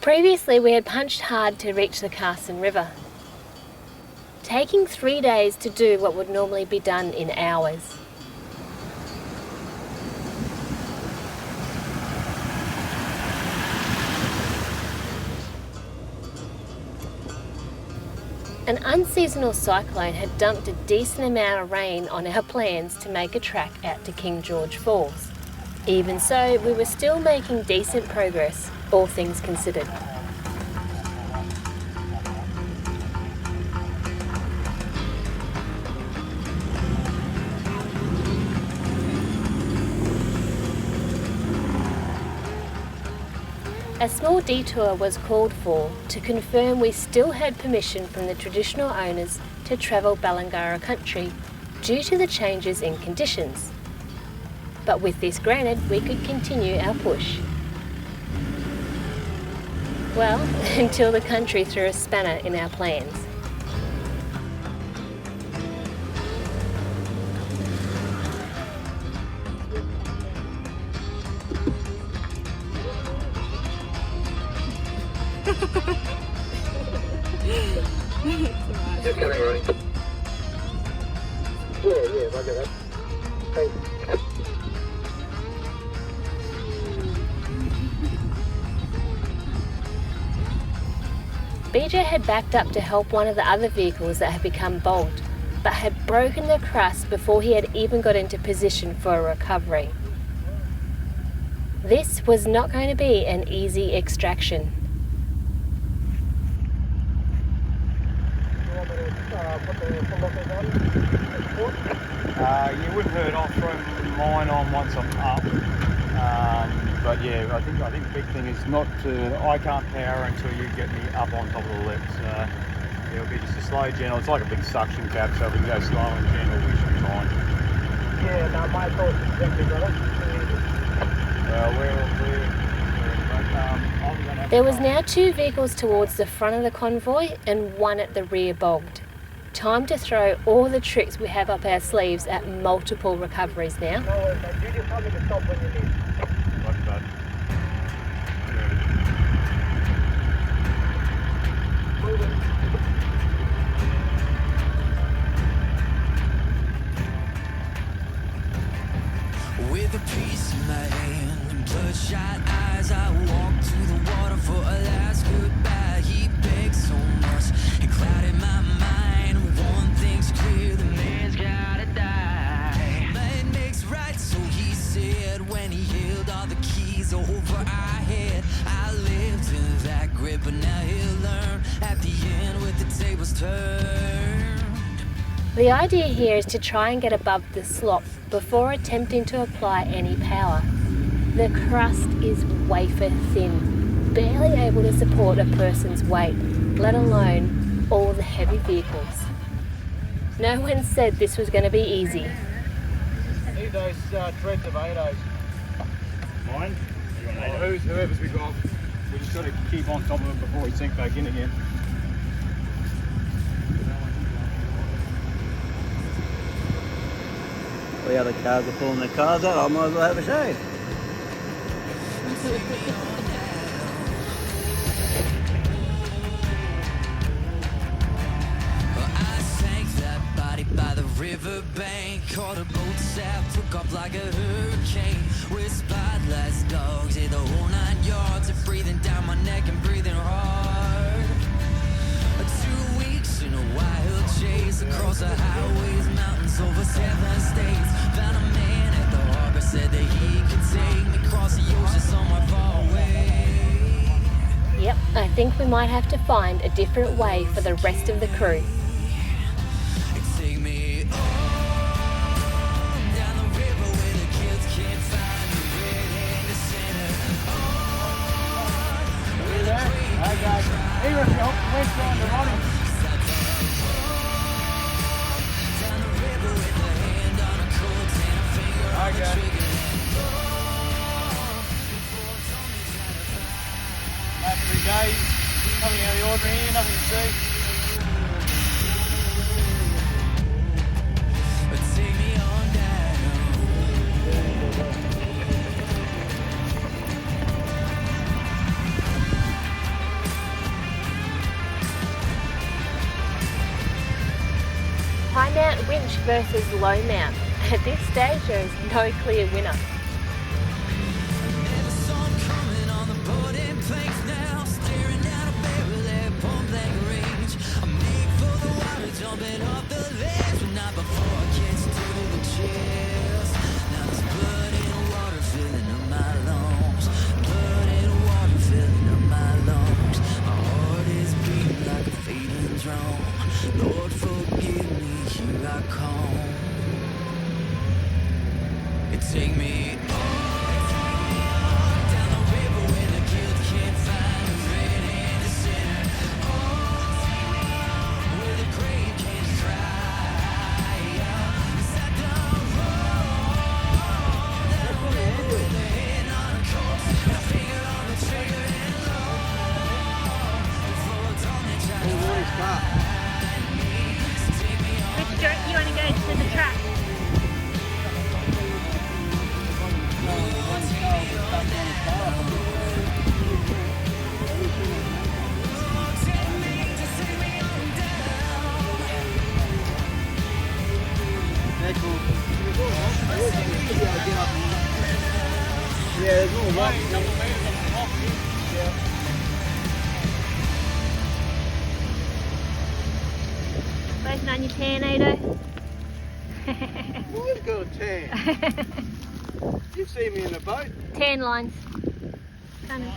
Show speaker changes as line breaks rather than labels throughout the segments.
Previously we had punched hard to reach the Carson River, taking 3 days to do what would normally be done in hours. An unseasonal cyclone had dumped a decent amount of rain on our plans to make a track out to King George Falls. Even so, we were still making decent progress, all things considered. A small detour was called for to confirm we still had permission from the traditional owners to travel Balanggarra Country due to the changes in conditions. But with this granted, we could continue our push. Well, until the country threw a spanner in our plans.
Just coming, Ronnie. Yeah, I get that. Thanks.
BJ had backed up to help one of the other vehicles that had become bogged, but had broken the crust before he had even got into position for a recovery. This was not going to be an easy extraction.
You wouldn't hurt. I'll throw mine on once I'm up. But yeah, I think the big thing is not to. I can't power until you get me up on top of the lifts. It'll be just a slow, gentle. It's like a big suction cap, so we can go slow and gentle. We should be fine.
Yeah, no, my thoughts exactly, brother.
There was now 2 vehicles towards the front of the convoy and 1 at the rear bogged. Time to throw all the tricks we have up our sleeves at multiple recoveries now.
No worries, mate. You just tell me to stop when you need.
Roger that.
Moving.
With a piece in my hand and bloodshot eyes, I walked to the water for a last goodbye. He begged so much, it clouded my mind. One thing's clear, the man's gotta die. But it makes right, so he said, when he held all the keys over our head. I lived in that grip, but now he'll learn at the end with the tables turned.
The idea here is to try and get above the slop before attempting to apply any power. The crust is wafer thin, barely able to support a person's weight, let alone all the heavy vehicles. No one said this was going to be easy.
Need those treads of 8-0s.
Mine? Whoever's we got, we just got to keep on top of it before we sink back in again.
The other cars are pulling their cars out, I might as well have a shave.
I sank that body by the riverbank, caught a boat sap, took off like a hurricane. With spotlights, dogs, hit the whole 9 yards, and breathing down my neck and breathing hard. 2 weeks in a wild chase across the highways, mountains over 7 states. Found a man at the harbor, said that he could take me across the ocean somewhere far away.
Yep, I think we might have to find a different way for the rest of the crew.
Take me on down the river where the kids can't find the red-handed sinner.
Hi guys. Hey, Raphael. Where's going to Ronnie?
Down the river with the hand on a cold and a finger on the trigger.
Last 3 days, nothing out of the ordinary here, nothing to see.
Take me on down.
Mount Winch versus Low Mount. At this stage, there is no clear winner.
Never saw him coming on the boarding planks now, staring down a barrel at point blank range. I'm made for the water, jumping off the ledge, but not before I catch to the chest. Now there's blood and water filling up my lungs. Blood and water filling up my lungs. My heart is beating like a fading drum. Lord forgive me, here I come. You take me on down the river where the guilt can't find a red-handed sinner. On where the grave can't dry. Sat down road down the river with a hand on a corpse and a finger on the trigger and low before dawn they try to find me. So take me on.
Which direction you want to go to the track?
Yeah, there's more rocks.
Waiting on your tornado.
Who's got a tan? You've seen me in the boat.
Tan lines. Kind of.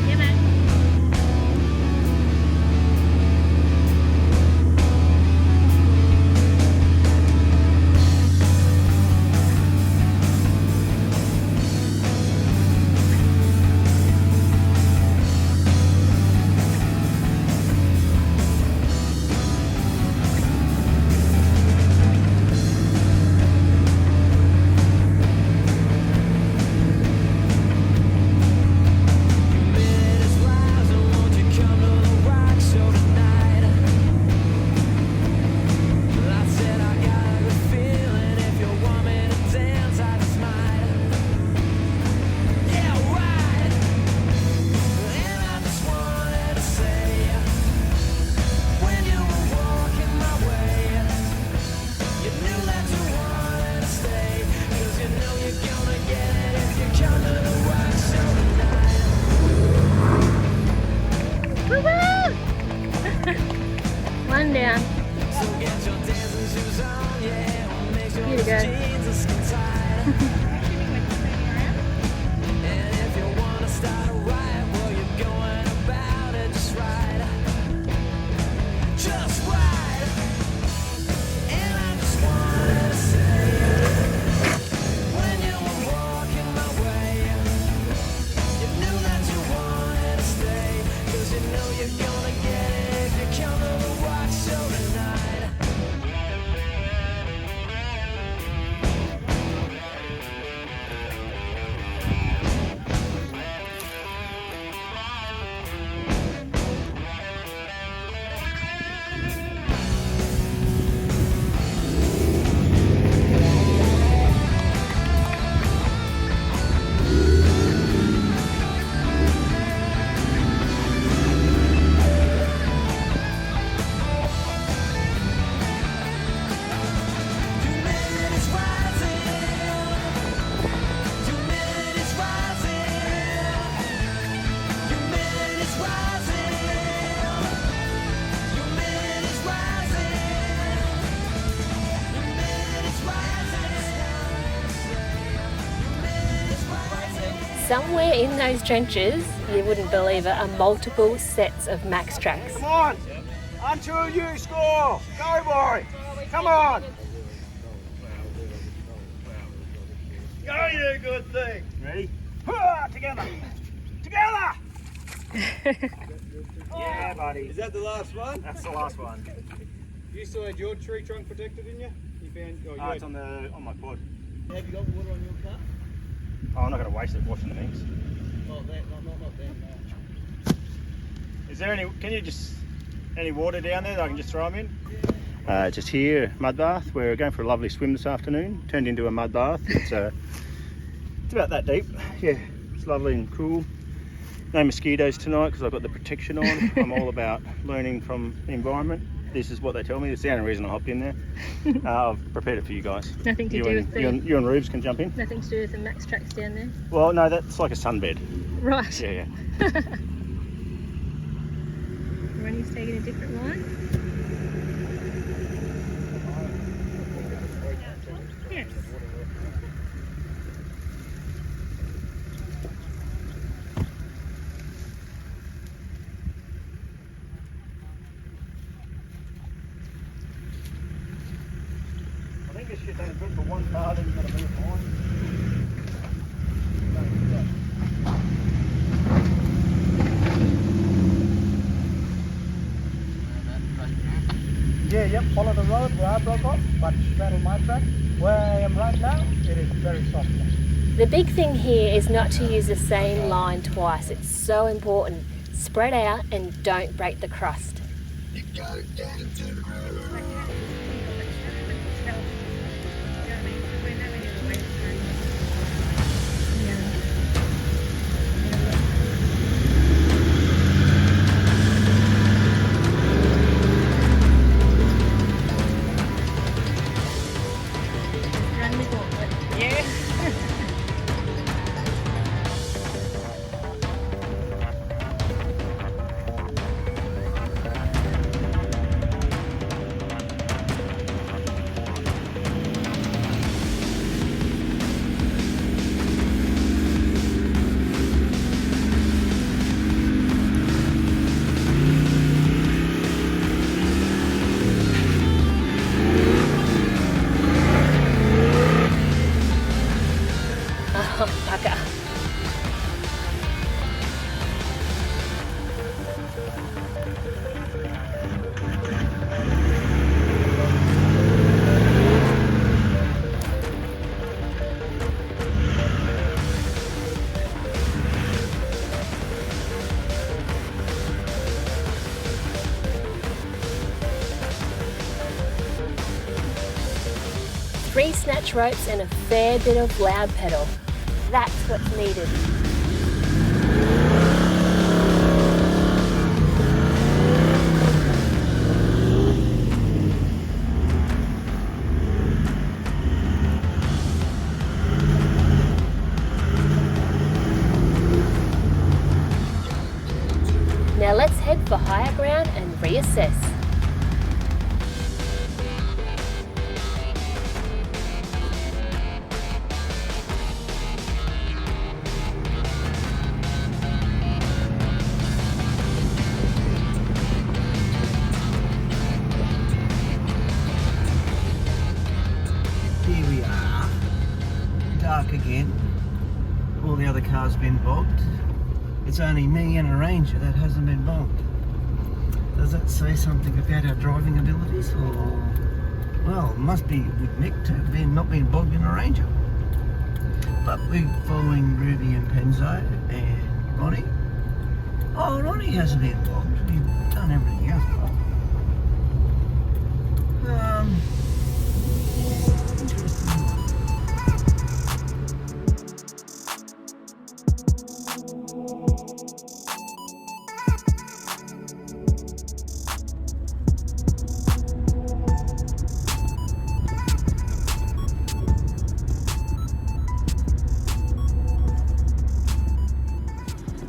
Yeah, man. One down. Here we go. Somewhere in those trenches, you wouldn't believe it, are multiple sets of max tracks.
Come on! Until you score! Go, boy! Come on! Go, you good thing!
Ready?
Hurrah, together! Together!
Yeah, buddy.
Is that the last one?
That's the last one.
You still had your tree trunk protected in you? You found... Oh, you
It's on my quad.
Have you got water on your car?
Oh, I'm not going to waste it washing the things.
Oh, that, not that, no.
Is there any? Can you just any water down there that I can just throw them in? Just here, mud bath. We're going for a lovely swim this afternoon. Turned into a mud bath. It's about that deep. Yeah.
It's lovely and cool. No mosquitoes tonight because I've got the protection on. I'm all about learning from the environment. This is what they tell me. It's the only reason I hopped in there. I've prepared it for you guys.
Nothing to do with the...
You and Rubes can jump in.
Nothing to do with the max tracks down there?
Well, no, that's like a sunbed.
Right.
Yeah.
Ronnie's taking a different line. Yes.
I think this shit's only good for one car, then you've got to move on.
Yeah, yep, follow the road where I broke off, but straddle my track. Where I am right now, it is very soft now.
The big thing here is not to use the same line twice. It's so important. Spread out and don't break the crust. Three snatch ropes and a fair bit of loud pedal. That's what's needed. Now let's head for higher ground and reassess.
Here we are, dark again. All the other cars have been bogged. It's only me and a ranger that hasn't been bogged. Does that say something about our driving abilities? Or, well, it must be with Mick too, not being bogged in a ranger. But we're following Ruby and Penzo and Ronnie. Oh, Ronnie hasn't been bogged. We've done everything else.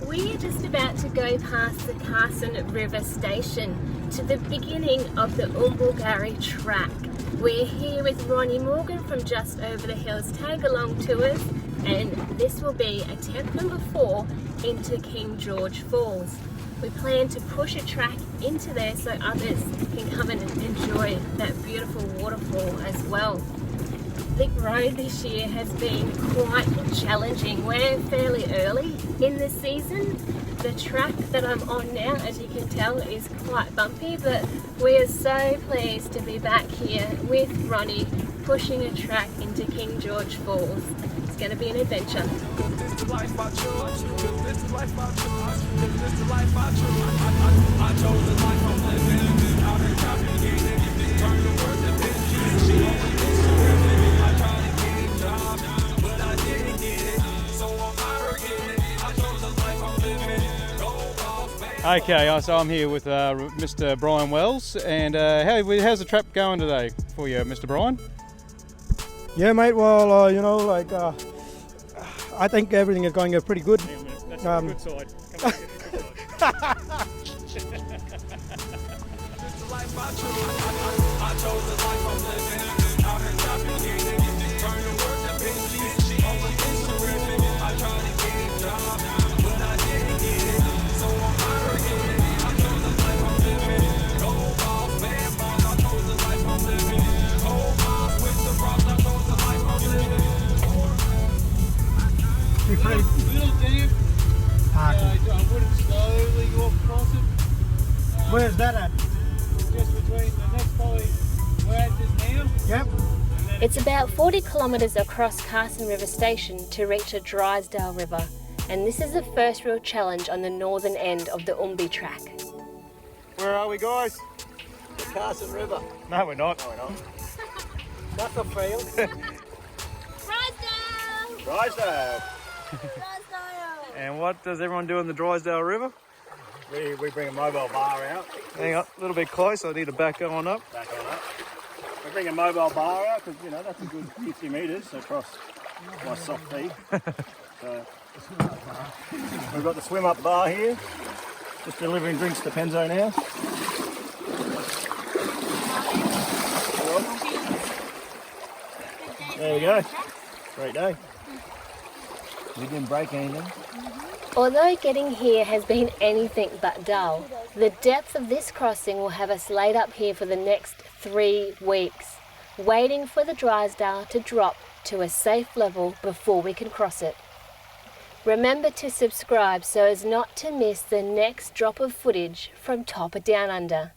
We're just about to go past the Carson River station to the beginning of the Balanggarra track. We're here with Ronnie Morgan from Just Over the Hills Tag Along Tours, and this will be attempt number 4 into King George Falls. We plan to push a track into there so others can come and enjoy that beautiful waterfall as well. The road this year has been quite challenging. We're fairly early in the season. The track that I'm on now, as you can tell, is quite bumpy, but we are so pleased to be back here with Ronnie pushing a track into King George Falls. It's going to be an adventure.
But I didn't get it, so I'm out again.
Okay, so I'm here with Mr. Brian Wells, and how's the trap going today for you, Mr. Brian?
Yeah, mate. Well, you know, like I think everything is going pretty good.
That's the good side. Come on, get the good side.
Little damp.
I wouldn't slowly walk across it.
Where's that at?
Just between the next probably where it is now.
Yep.
It's about 40 kilometres across Carson River Station to reach the Drysdale River, and this is the first real challenge on the northern end of the Umbi track.
Where are we, guys?
The Carson River.
No, we're not.
No, we're not.
That's a fail.
Drysdale.
And what does everyone do in the Drysdale River?
We bring a mobile bar out.
Hang on, a little bit close. I need to back on up.
Back on up. We bring a mobile bar out because, you know, that's a good 50 metres across my soft feet. So we've got the swim up bar here, just delivering drinks to Penzo now. There we go. Great day. We didn't break anything.
Although getting here has been anything but dull, the depth of this crossing will have us laid up here for the next 3 weeks, waiting for the Drysdale to drop to a safe level before we can cross it. Remember to subscribe so as not to miss the next drop of footage from Top of Down Under.